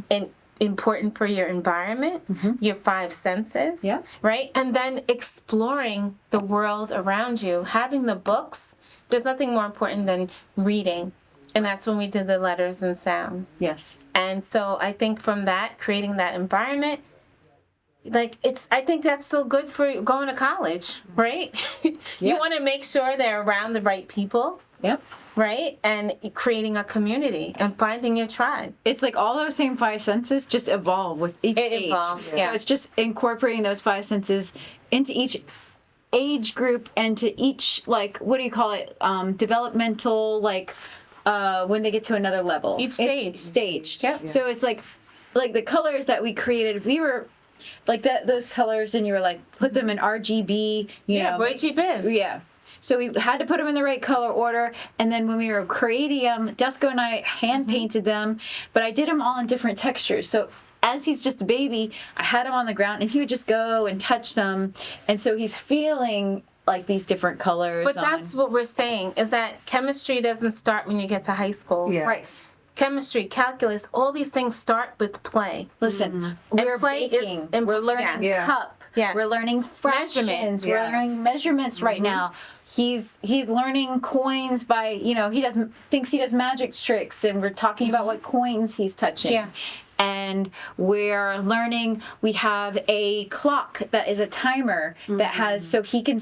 And important for your environment, your 5 senses, right? And then exploring the world around you, having the books. There's nothing more important than reading. And that's when we did the letters and sounds. Yes. And so I think from that, creating that environment, I think that's still good for going to college, right? You want to make sure they're around the right people. Yep. Right? And creating a community and finding your tribe. It's like all those same 5 senses just evolve with each age. It evolves, So it's just incorporating those 5 senses into each age group and to each, like, what do you call it? Developmental, like, when they get to another level. Each stage. Yep. So it's like the colors that we created, we were like those colors, and you were like, put them in RGB, you know. RGB. Yeah. So we had to put them in the right color order, and then when we were creating them, Desco and I hand painted them, but I did them all in different textures. So as he's just a baby, I had him on the ground, and he would just go and touch them, and so he's feeling like these different colors. But that's what we're saying, is that chemistry doesn't start when you get to high school. Yeah. Right. Chemistry, calculus, all these things start with play. Listen, And we're play baking. is We're learning cup. Yeah. We're learning fractions. Measurement. We're learning measurements right now. He's learning coins by, he thinks he does magic tricks, and we're talking about what coins he's touching. Yeah. And we're learning, we have a clock that is a timer that has, so he can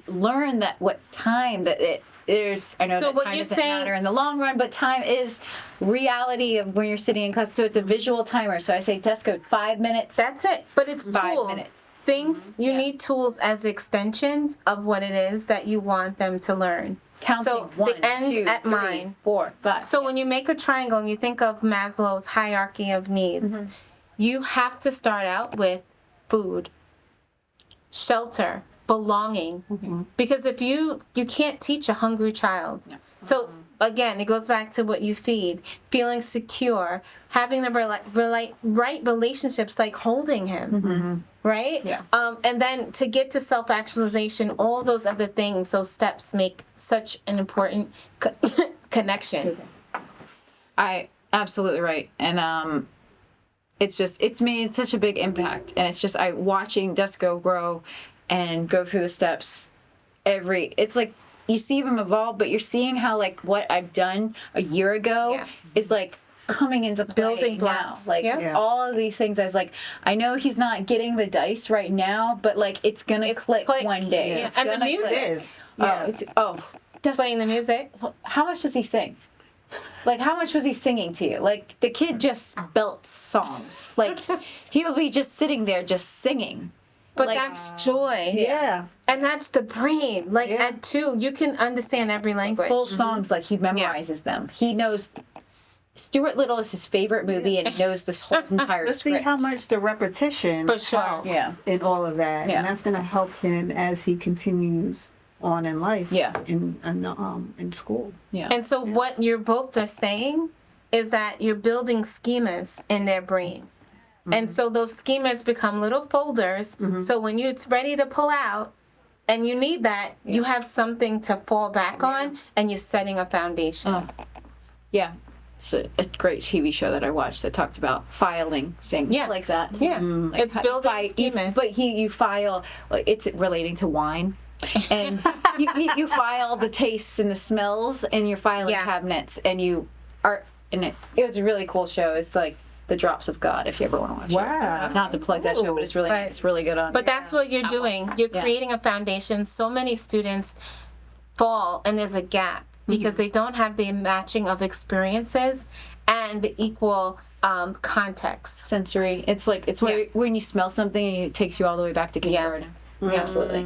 learn that what time that it is. I know So that what time you're doesn't saying- matter in the long run, but time is reality of when you're sitting in class. So it's a visual timer. So I say, Desco, 5 minutes. That's it. But it's 5 tools. minutes. Things, you need tools as extensions of what it is that you want them to learn. Counting So 1, the end 2, at 3, mine. 4, 5. So when you make a triangle and you think of Maslow's hierarchy of needs, you have to start out with food, shelter, belonging. Because if you can't teach a hungry child. So again, it goes back to what you feed, feeling secure, having the right relationships, like holding him. Right? Yeah. And then to get to self-actualization, all those other things, those steps make such an important connection. Absolutely right. And it's made such a big impact. And it's just watching Desco grow and go through the steps it's like you see him evolve, but you're seeing how like what I've done a year ago is like coming into play Building now. blocks. Like all of these things, I know he's not getting the dice right now, but like it's gonna click one day. Yeah. It's And the gonna music. click. Desco, Playing the music. how much does he sing? Like, how much was he singing to you? Like, the kid just belts songs. Like, he will be just sitting there just singing. But Like, that's joy. Yeah. And that's the brain. Like at 2, you can understand every language. full songs, like, he memorizes them. He knows Stuart Little is his favorite movie, and he knows this whole entire Let's see script. how much the repetition For sure. helps Yeah. in all of that. Yeah. And that's going to help him as he continues on in life. Yeah. In school. Yeah. And so what you're both are saying is that you're building schemas in their brains. And so those schemas become little folders. So when it's ready to pull out and you need that, you have something to fall back on, and you're setting a foundation. Yeah. It's a great TV show that I watched that talked about filing things like that. Yeah. Like It's building schemas. But you file, like, it's relating to wine. And you file the tastes and the smells in your filing cabinets, and you are and it was a really cool show. It's like The Drops of God, if you ever want to watch it. Wow. Not to plug that show, but it's really good on. But that's what you're doing. You're creating a foundation. So many students fall and there's a gap because they don't have the matching of experiences and the equal context. Sensory. It's like when you smell something and it takes you all the way back to kindergarten. Yes. Absolutely.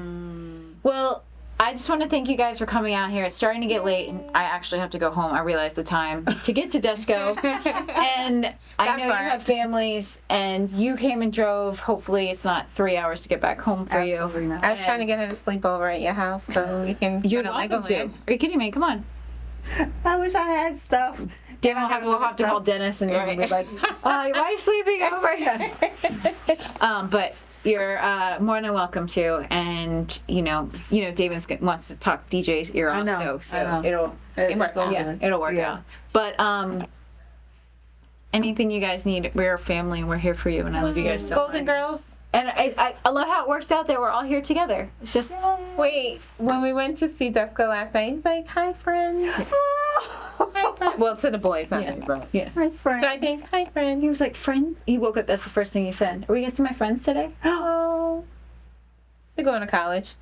Well, I just want to thank you guys for coming out here. It's starting to get late, and I actually have to go home. I realize the time to get to Desco. And I know you have families, and you came and drove. Hopefully, it's not 3 hours to get back home for you. I was trying to get her to sleep over at your house so we can You're go to welcome to. Legoland. Are you kidding me? Come on. I wish I had stuff. We'll have to call Dennis and be like, your wife's sleeping over here. But you're more than welcome to, and Damon wants to talk DJ's ear off, so it'll work out. But anything you guys need, we're a family and we're here for you, and I love you guys so much. Golden Girls. And I love how it works out that we're all here together. It's just Wait, when we went to see Desco last night, he's like, "Hi, friends." Hi, friend. Well, to the boys, not me, bro. Yeah. My friend. So I think, "Hi, friend." He was like, "Friend." He woke up. That's the first thing he said. Are we gonna see my friends today? Oh, you're going to college.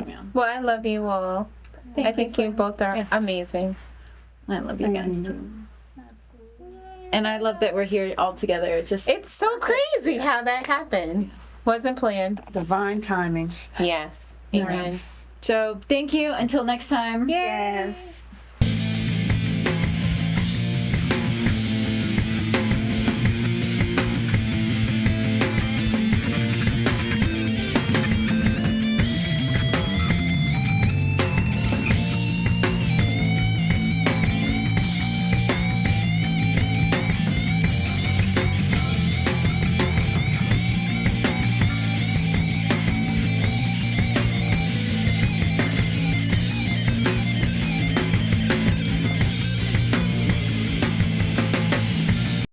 Yeah. Well, I love you all. I think you both are amazing. I love you guys too. And I love that we're here all together. It's so crazy how that happened. Wasn't planned. Divine timing. Yes. Amen. So thank you. Until next time. Yes.